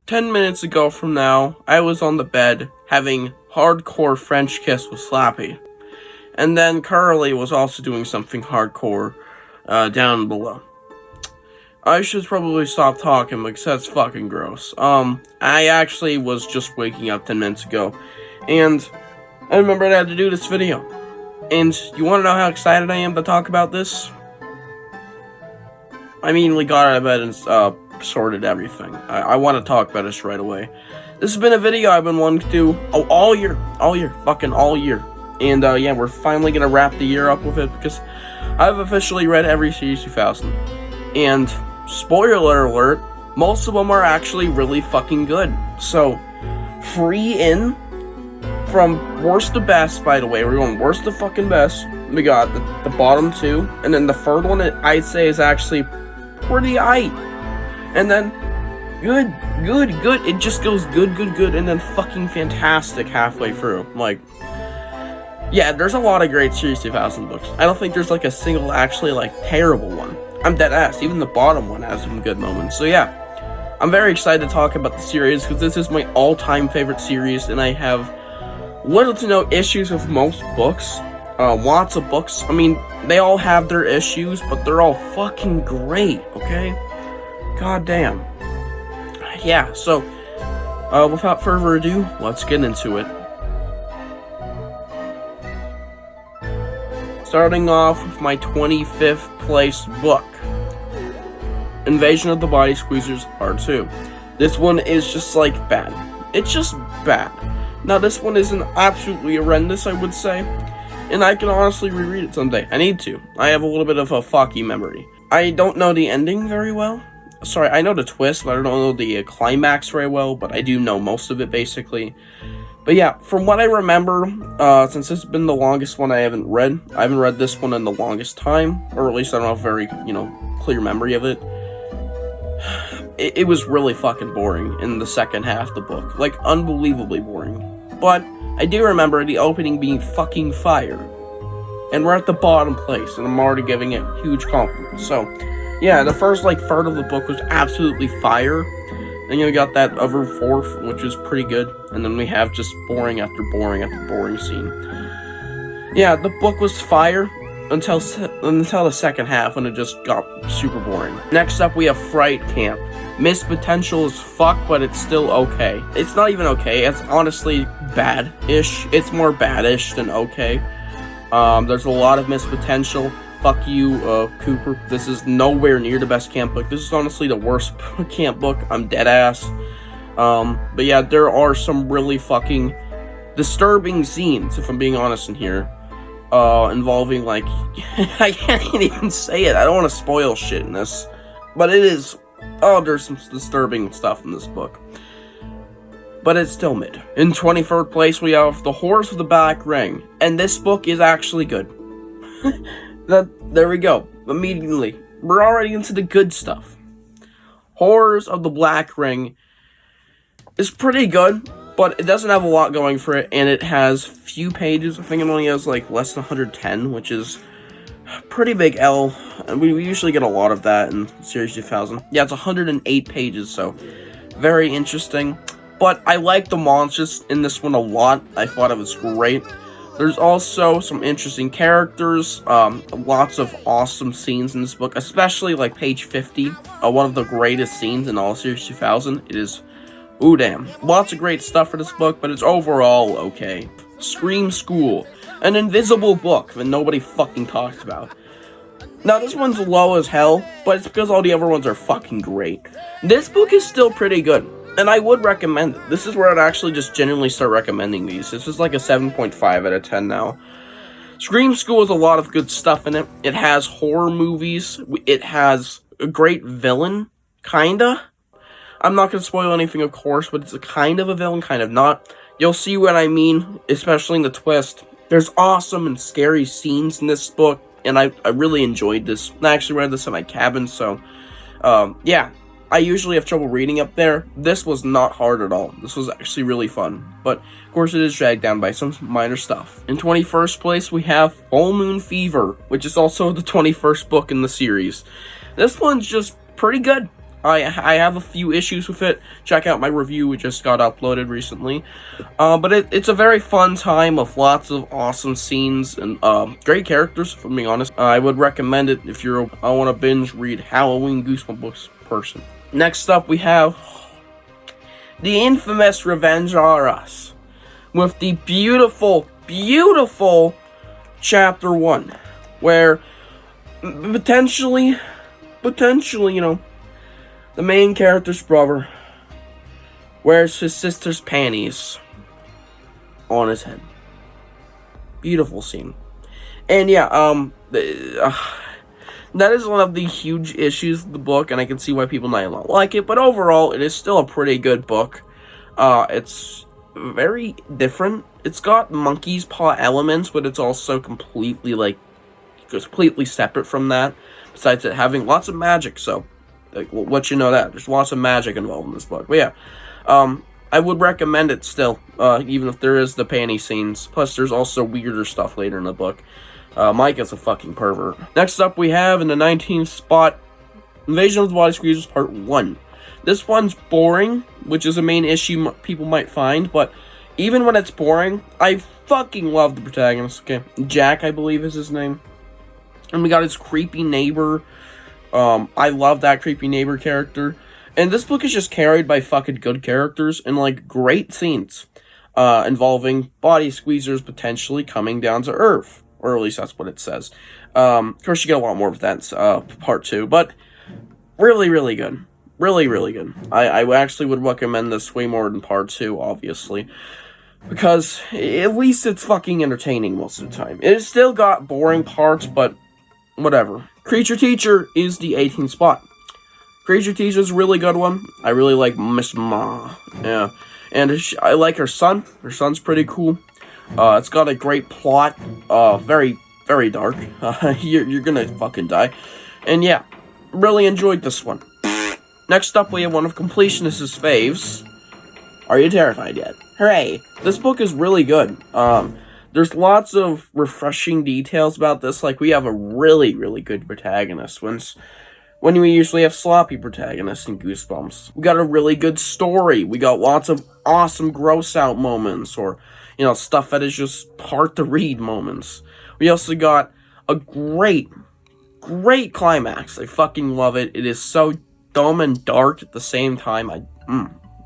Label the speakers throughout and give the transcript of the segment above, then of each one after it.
Speaker 1: 10 minutes ago from now, I was on the bed having hardcore French kiss with Slappy. And then Carly was also doing something hardcore down below. I should probably stop talking because that's fucking gross. I actually was just waking up 10 minutes ago, and I remembered I had to do this video. And you want to know how excited I am to talk about this? I immediately got out of bed and sorted everything. I want to talk about this right away. This has been a video I've been wanting to do all year, fucking all year. And yeah, we're finally gonna wrap the year up with it because I've officially read every Series 2000. And spoiler alert, most of them are actually really fucking good. So, free in from worst to best, by the way. We're going worst to fucking best. We got the bottom two, and then the third one I'd say is actually pretty aight. And then good. It just goes good, and then fucking fantastic halfway through. Like, yeah, there's a lot of great Series 2000 books. I don't think there's like a single actually like terrible one. I'm dead ass. Even the bottom one has some good moments. So yeah, I'm very excited to talk about the series because this is my all-time favorite series, and I have little to no issues with most books. Lots of books. I mean, they all have their issues, but they're all fucking great, okay? God damn. Yeah, so, without further ado, let's get into it. Starting off with my 25th place book, Invasion of the Body Squeezers Part 2. This one is just like bad. It's just bad. Now this one isn't absolutely horrendous, I would say, and I can honestly reread it someday. I need to. I have a little bit of a foggy memory. I don't know the ending very well. Sorry, I know the twist, but I don't know the climax very well, but I do know most of it, basically. But yeah, from what I remember, since this has been the longest one I haven't read this one in the longest time, or at least I don't have a very, clear memory of it. It was really fucking boring in the second half of the book. Like, unbelievably boring. But I do remember the opening being fucking fire. And we're at the bottom place, and I'm already giving it huge compliments. So, yeah, the first, third of the book was absolutely fire. Then you got that other fourth, which is pretty good. And then we have just boring after boring after boring scene. Yeah, the book was fire until the second half, when it just got super boring. Next up, we have Fright Camp. Missed potential as fuck, but it's still okay. It's not even okay. It's honestly bad-ish. It's more bad-ish than okay. There's a lot of missed potential. Fuck you, Cooper. This is nowhere near the best camp book. This is honestly the worst camp book. I'm dead ass. But yeah, there are some really fucking disturbing scenes, if I'm being honest in here. Involving, I can't even say it. I don't want to spoil shit in this. But it is... Oh, there's some disturbing stuff in this book. But it's still mid. In 23rd place, we have The Horrors of the Black Ring. And this book is actually good. There we go. Immediately. We're already into the good stuff. Horrors of the Black Ring is pretty good, but it doesn't have a lot going for it, and it has few pages. I think it only has, less than 110, which is a pretty big L, and we usually get a lot of that in Series 2000. Yeah, it's 108 pages, so very interesting. But I like the monsters in this one a lot. I thought it was great. There's also some interesting characters, lots of awesome scenes in this book, especially page 50, one of the greatest scenes in all Series 2000. It is, ooh damn, lots of great stuff for this book, but it's overall okay. Scream School, an invisible book that nobody fucking talks about. Now this one's low as hell, but it's because all the other ones are fucking great. This book is still pretty good. And I would recommend it. This is where I'd actually just genuinely start recommending these. This is a 7.5 out of 10 now. Scream School has a lot of good stuff in it. It has horror movies. It has a great villain, kinda. I'm not going to spoil anything, of course, but it's a kind of a villain, kind of not. You'll see what I mean, especially in the twist. There's awesome and scary scenes in this book, and I really enjoyed this. I actually read this at my cabin, so, yeah. I usually have trouble reading up there. This was not hard at all. This was actually really fun. But, of course, it is dragged down by some minor stuff. In 21st place, we have Full Moon Fever, which is also the 21st book in the series. This one's just pretty good. I have a few issues with it. Check out my review, it just got uploaded recently. But it's a very fun time with lots of awesome scenes and great characters, if I'm being honest. I would recommend it if you're I want to binge read Halloween Goosebumps books person. Next up, we have the infamous Revenge on Us, with the beautiful, beautiful Chapter 1, where potentially, you know, the main character's brother wears his sister's panties on his head. Beautiful scene. And yeah, that is one of the huge issues of the book, and I can see why people might not like it, but overall, it is still a pretty good book. It's very different. It's got monkey's paw elements, but it's also completely separate from that, besides it having lots of magic, so we'll let you know that. There's lots of magic involved in this book. But yeah, I would recommend it still, even if there is the panty scenes. Plus, there's also weirder stuff later in the book. Mike is a fucking pervert. Next up, we have in the 19th spot, Invasion of the Body Squeezers Part 1. This one's boring, which is a main issue people might find, but even when it's boring, I fucking love the protagonist. Okay, Jack, I believe is his name. And we got his creepy neighbor. I love that creepy neighbor character. And this book is just carried by fucking good characters and, like, great scenes. Involving body squeezers potentially coming down to Earth. Or at least that's what it says. Of course, you get a lot more of that in Part 2. But really, really good. Really, really good. I actually would recommend this way more than Part 2, obviously. Because at least it's fucking entertaining most of the time. It's still got boring parts, but whatever. Creature Teacher is the 18th spot. Creature Teacher is a really good one. I really like Miss Ma. Yeah. And I like her son. Her son's pretty cool. It's got a great plot. Very, very dark. You're gonna fucking die. And yeah, really enjoyed this one. Next up, we have one of Completionist's faves. Are you terrified yet? Hooray! This book is really good. There's lots of refreshing details about this. Like, we have a really, really good protagonist. When we usually have sloppy protagonists in Goosebumps. We got a really good story. We got lots of awesome gross-out moments. Or, you know, stuff that is just hard to read moments. We also got a great, great climax. I fucking love it. It is so dumb and dark at the same time.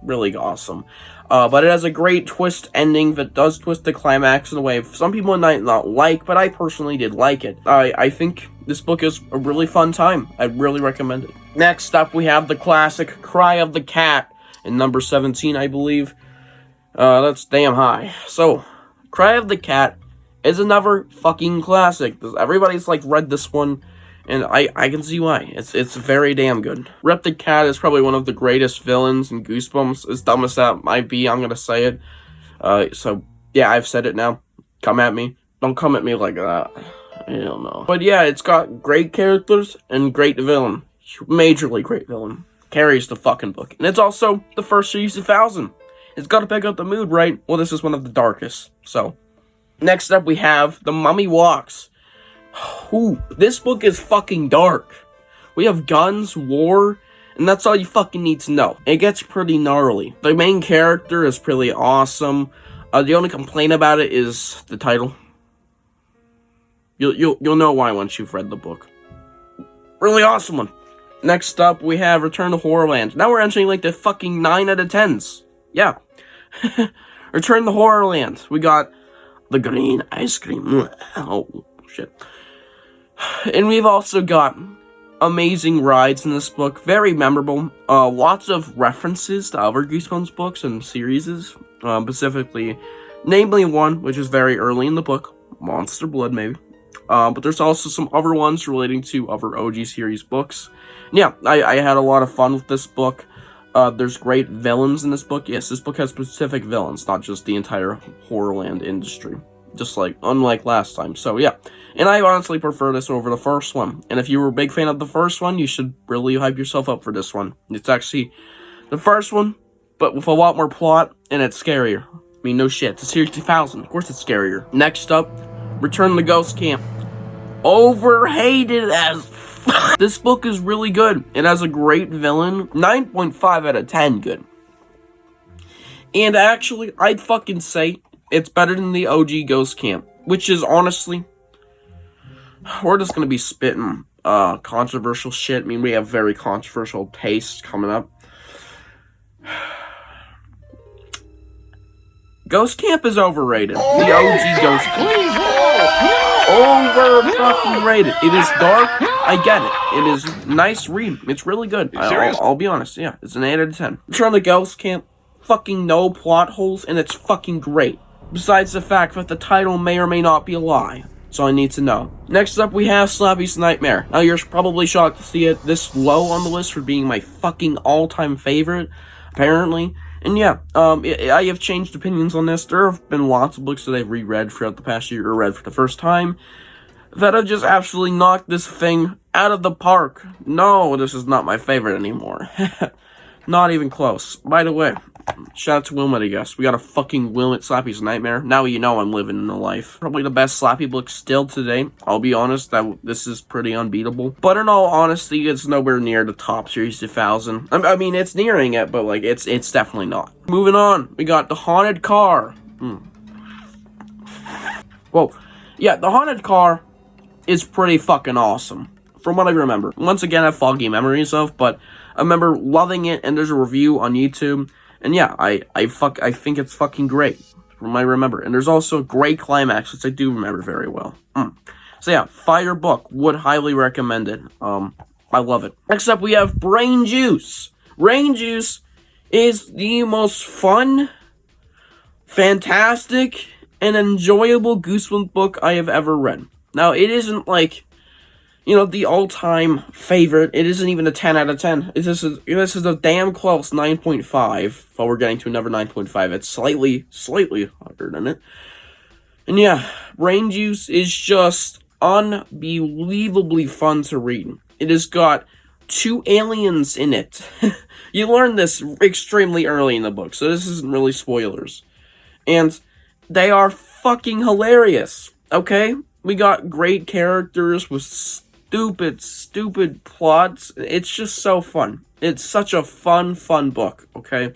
Speaker 1: Really awesome. But it has a great twist ending that does twist the climax in a way some people might not like, but I personally did like it. I think this book is a really fun time. I'd really recommend it. Next up, we have the classic Cry of the Cat in number 17, I believe. That's damn high. So, Cry of the Cat is another fucking classic. Everybody's, like, read this one, and I can see why. It's very damn good. Rep the Cat is probably one of the greatest villains in Goosebumps. As dumb as that might be, I'm gonna say it. So, yeah, I've said it now. Come at me. Don't come at me like that. I don't know. But yeah, it's got great characters and great villain. Majorly great villain. Carries the fucking book. And it's also the first series of 1000. It's gotta pick up the mood, right? Well, this is one of the darkest. So, next up we have The Mummy Walks. Ooh, this book is fucking dark. We have guns, war, and that's all you fucking need to know. It gets pretty gnarly. The main character is pretty awesome. The only complaint about it is the title. You'll know why once you've read the book. Really awesome one. Next up, we have Return to Horrorland. Now we're entering like the fucking 9 out of 10s. Yeah. Return to Horrorland. We got the green ice cream. Oh, shit. And we've also got amazing rides in this book. Very memorable. Lots of references to other Goosebumps books and series. Specifically, namely one, which is very early in the book. Monster Blood, maybe. But there's also some other ones relating to other OG series books. And yeah, I had a lot of fun with this book. There's great villains in this book. Yes, this book has specific villains, not just the entire Horrorland industry. Just like, unlike last time. So yeah, and I honestly prefer this over the first one. And if you were a big fan of the first one, you should really hype yourself up for this one. It's actually the first one, but with a lot more plot, and it's scarier. I mean, no shit, it's a Series 2000. Of course it's scarier. Next up, Return to Ghost Camp. Overhated as This book is really good. It has a great villain. 9.5 out of 10 good. And actually, I'd fucking say it's better than the OG Ghost Camp, which is honestly, we're just gonna be spitting controversial shit. I mean, we have very controversial tastes coming up. Ghost Camp is overrated. The OG Ghost Camp. Over fucking rated. It is dark. I get it. It is nice read. It's really good. I'll be honest. Yeah, it's an 8 out of 10. Return to Ghost Camp. Fucking no plot holes, and it's fucking great. Besides the fact that the title may or may not be a lie. That's all I need to know. Next up, we have Slappy's Nightmare. Now, you're probably shocked to see it this low on the list for being my fucking all-time favorite, apparently. And yeah, I have changed opinions on this. There have been lots of books that I've reread throughout the past year, or read for the first time, that have just absolutely knocked this thing out of the park. No, this is not my favorite anymore. Not even close. By the way, shout out to Wilmot, I guess. We got a fucking Wilmot Slappy's Nightmare. Now you know I'm living in the life. Probably the best Slappy book still today. I'll be honest, that this is pretty unbeatable. But in all honesty, it's nowhere near the top Series 2000. I mean, it's nearing it, but like, it's definitely not. Moving on, we got The Haunted Car. Whoa. Yeah, The Haunted Car is pretty fucking awesome. From what I remember. Once again, I have foggy memories of, but I remember loving it, and there's a review on YouTube. And yeah, I think it's fucking great, from what I remember. And there's also a great climax, which I do remember very well. So yeah, fire book. Would highly recommend it. I love it. Next up, we have Brain Juice. Brain Juice is the most fun, fantastic, and enjoyable Goosebumps book I have ever read. Now, it isn't like, you know, the all-time favorite. It isn't even a 10 out of 10. This is a damn close 9.5. While we're getting to another 9.5, it's slightly harder than it. And yeah, Brain Juice is just unbelievably fun to read. It has got 2 aliens in it. You learn this extremely early in the book, so this isn't really spoilers. And they are fucking hilarious, okay? We got great characters with stupid plots. It's just so fun. It's such a fun book, okay?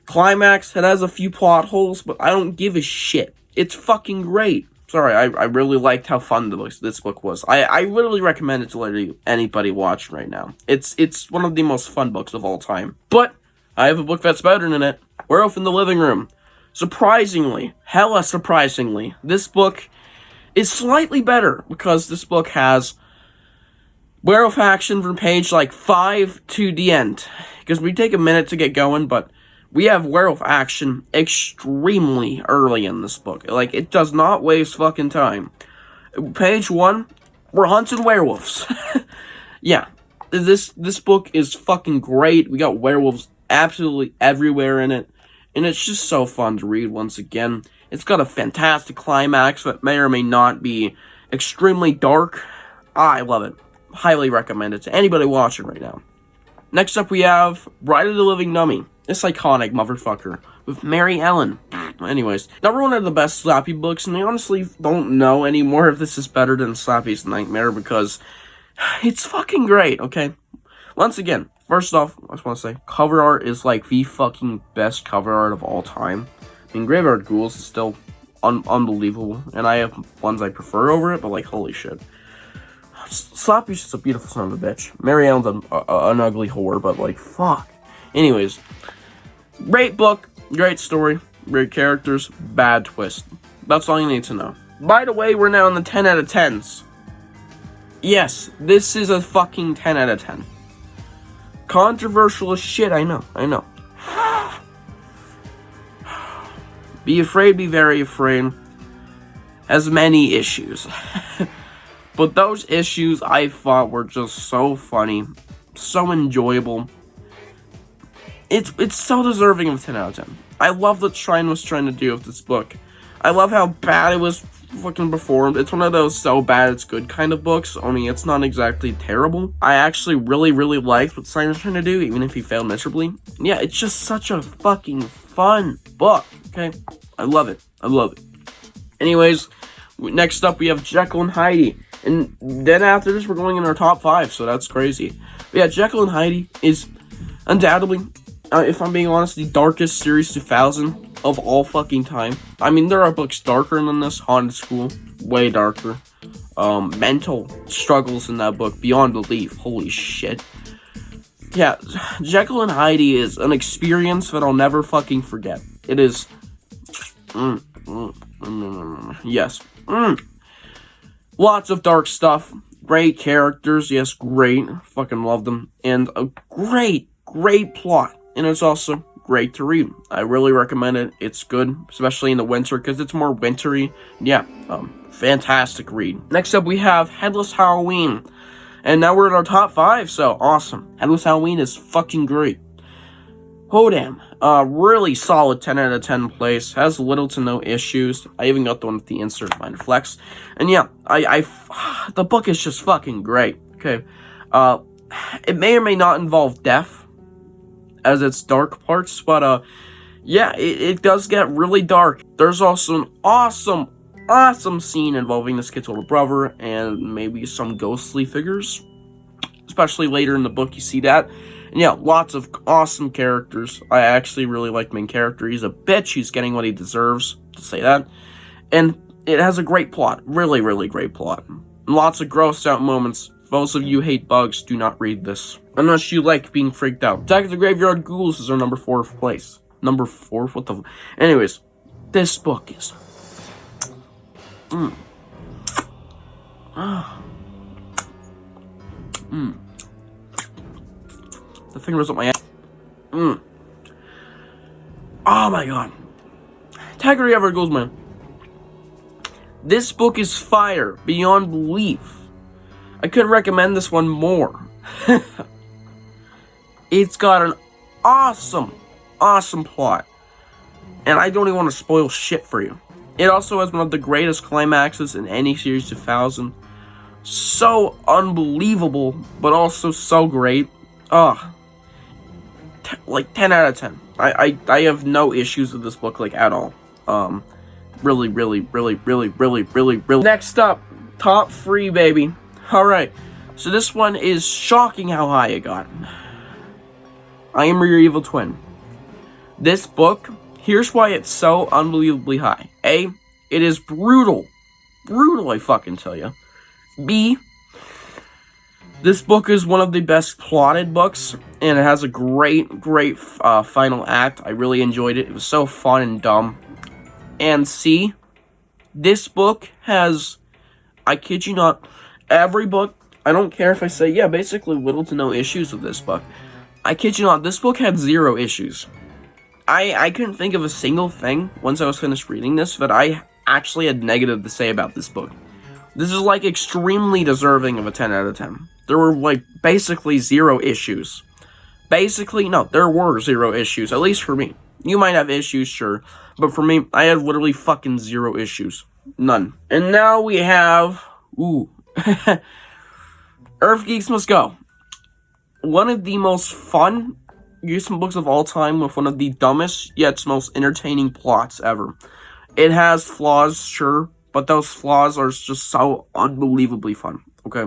Speaker 1: Climax, it has a few plot holes, but I don't give a shit. It's fucking great. Sorry, I really liked how fun this book was. I literally recommend it to literally anybody watching right now. It's one of the most fun books of all time. But I have a book that's better than it. Werewolf in the Living Room. Surprisingly, hella surprisingly, this book is slightly better because this book has werewolf action from page like 5 to the end. Because we take a minute to get going, but we have werewolf action extremely early in this book. Like, it does not waste fucking time. Page 1, we're hunting werewolves. Yeah, this book is fucking great. We got werewolves absolutely everywhere in it. And it's just so fun to read once again. It's got a fantastic climax that may or may not be extremely dark. I love it. Highly recommend it to anybody watching right now. Next up, we have Bride of the Living Dummy. This iconic motherfucker with Mary Ellen. Anyways, never one of the best Slappy books, and I honestly don't know anymore if this is better than Slappy's Nightmare because it's fucking great, okay? Once again, first off, I just want to say, cover art is like the fucking best cover art of all time. I mean, Graveyard Ghouls is still unbelievable, and I have ones I prefer over it, but like, holy shit. Slappy's just a beautiful son of a bitch. Mary Ellen's an ugly whore, but like, fuck. Anyways, great book, great story, great characters, bad twist. That's all you need to know. By the way, we're now in the 10 out of 10s. Yes, this is a fucking 10 out of 10. Controversial as shit, I know. Be afraid, be very afraid. Has many issues. But those issues I thought were just so funny, so enjoyable. It's so deserving of 10 out of 10. I love what Stine was trying to do with this book. I love how bad it was fucking performed. It's one of those so bad it's good kind of books, only it's not exactly terrible. I actually really liked what Stine was trying to do, even if he failed miserably. Yeah, it's just such a fucking fun book, okay? I love it. Anyways, next up we have Jekyll and Heidi. And then after this, we're going in our top 5, so that's crazy. But yeah, Jekyll and Hyde is undoubtedly, if I'm being honest, the darkest series 2000 of all fucking time. I mean, there are books darker than this. Haunted School, way darker. Mental struggles in that book, beyond belief. Holy shit. Yeah, Jekyll and Hyde is an experience that I'll never fucking forget. It is... yes. Lots of dark stuff. Great characters. Yes, great. Fucking love them. And a great plot. And it's also great to read. I really recommend it. It's good, especially in the winter, because it's more wintry. Yeah, fantastic read. Next up, we have Headless Halloween. And now we're in our top 5, so awesome. Headless Halloween is fucking great. Oh, damn. Really solid 10 out of 10 place. Has little to no issues. I even got the one with the insert minor flex. And yeah, the book is just fucking great. Okay. It may or may not involve death as its dark parts, but, yeah, it does get really dark. There's also an awesome scene involving this kid's older brother and maybe some ghostly figures. Especially later in the book, you see that. And yeah, lots of awesome characters. I actually really like the main character. He's a bitch. He's getting what he deserves, to say that. And it has a great plot. Really great plot. And lots of grossed out moments. For those of you who hate bugs, do not read this. Unless you like being freaked out. Attack of the Graveyard Ghouls is our number 4th place. Number 4? What the... Anyways, this book is... The finger was up my ass. Oh my god. Attack of the Graveyard Ghouls, man. This book is fire beyond belief. I couldn't recommend this one more. It's got an awesome plot. And I don't even want to spoil shit for you. It also has one of the greatest climaxes in any series 2000. So unbelievable, but also so great. Like 10 out of 10. I have no issues with this book, like, at all. Really. Next up, top 3, baby. Alright, so this one is shocking how high it got. I Am Your Evil Twin. This book, here's why it's so unbelievably high. A, it is brutal. Brutal, I fucking tell you. B, this book is one of the best plotted books, and it has a great final act. I really enjoyed it. It was so fun and dumb. And C, this book has, I kid you not, every book, I don't care if I say, yeah, basically little to no issues with this book. I kid you not, this book had 0 issues. I couldn't think of a single thing, once I was finished reading this, that I actually had negative to say about this book. This is, like, extremely deserving of a 10 out of 10. There were, like, basically 0 issues. Basically, no, there were 0 issues, at least for me. You might have issues, sure, but for me, I had literally fucking 0 issues. None. And now we have, Earth Geeks Must Go. One of the most fun Goosebumps books of all time, with one of the dumbest, yet most entertaining plots ever. It has flaws, sure, but those flaws are just so unbelievably fun, okay?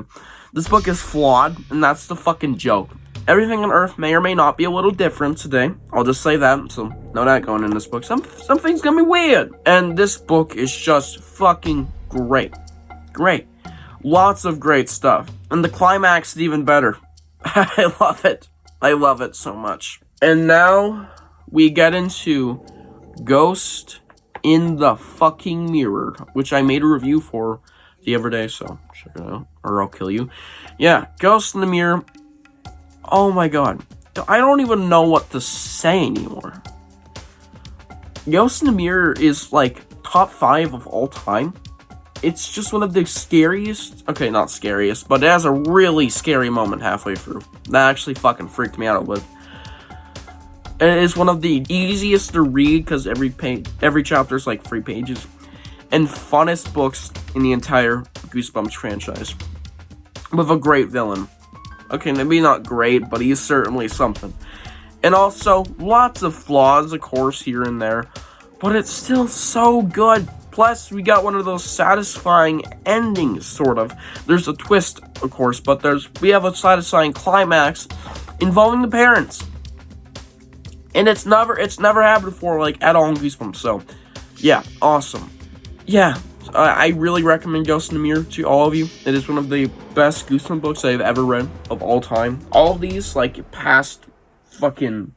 Speaker 1: This book is flawed, and that's the fucking joke. Everything on Earth may or may not be a little different today. I'll just say that, so know that going in this book. Some things gonna be weird. And this book is just fucking great. Great. Lots of great stuff. And the climax is even better. I love it. I love it so much. And now we get into Ghost in the fucking Mirror, which I made a review for the other day, so check it out, or I'll kill you. Yeah, Ghost in the Mirror. Oh my god. I don't even know what to say anymore. Ghost in the Mirror is, like, top 5 of all time. It's just one of the scariest, okay, not scariest, but it has a really scary moment halfway through. That actually fucking freaked me out a little. And it is one of the easiest to read, because every chapter is like 3 pages. And funnest books in the entire Goosebumps franchise. With a great villain. Okay, maybe not great, but he's certainly something. And also, lots of flaws, of course, here and there. But it's still so good. Plus, we got one of those satisfying endings, sort of. There's a twist, of course, but we have a satisfying climax involving the parents. And it's never happened before, like, at all in Goosebumps, so, yeah, awesome. Yeah, I really recommend Ghost in the Mirror to all of you. It is one of the best Goosebumps books I've ever read of all time. All of these, like, past fucking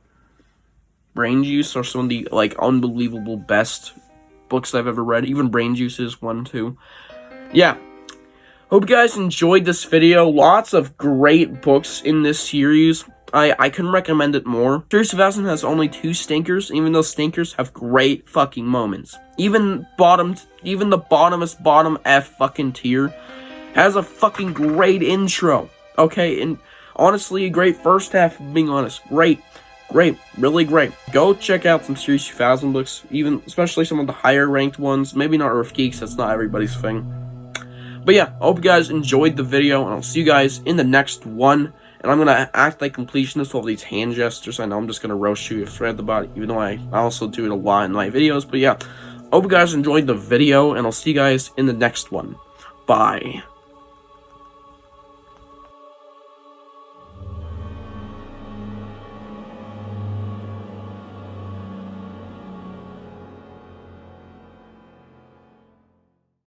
Speaker 1: Brain Juice are some of the, like, unbelievable best books I've ever read. Even Brain Juice is one, too. Yeah. Hope you guys enjoyed this video. Lots of great books in this series. I couldn't recommend it more. Series 2000 has only 2 stinkers, even though stinkers have great fucking moments. Even the bottomest bottom F fucking tier has a fucking great intro. Okay, and honestly, a great first half, being honest. Great, really great. Go check out some Series 2000 books, especially some of the higher ranked ones. Maybe not Earth Geeks, that's not everybody's thing. But yeah, I hope you guys enjoyed the video, and I'll see you guys in the next one. And I'm going to act like completionist with all these hand gestures. I know I'm just going to roast you if read about it, even though I also do it a lot in my videos. But yeah, I hope you guys enjoyed the video, and I'll see you guys in the next one. Bye.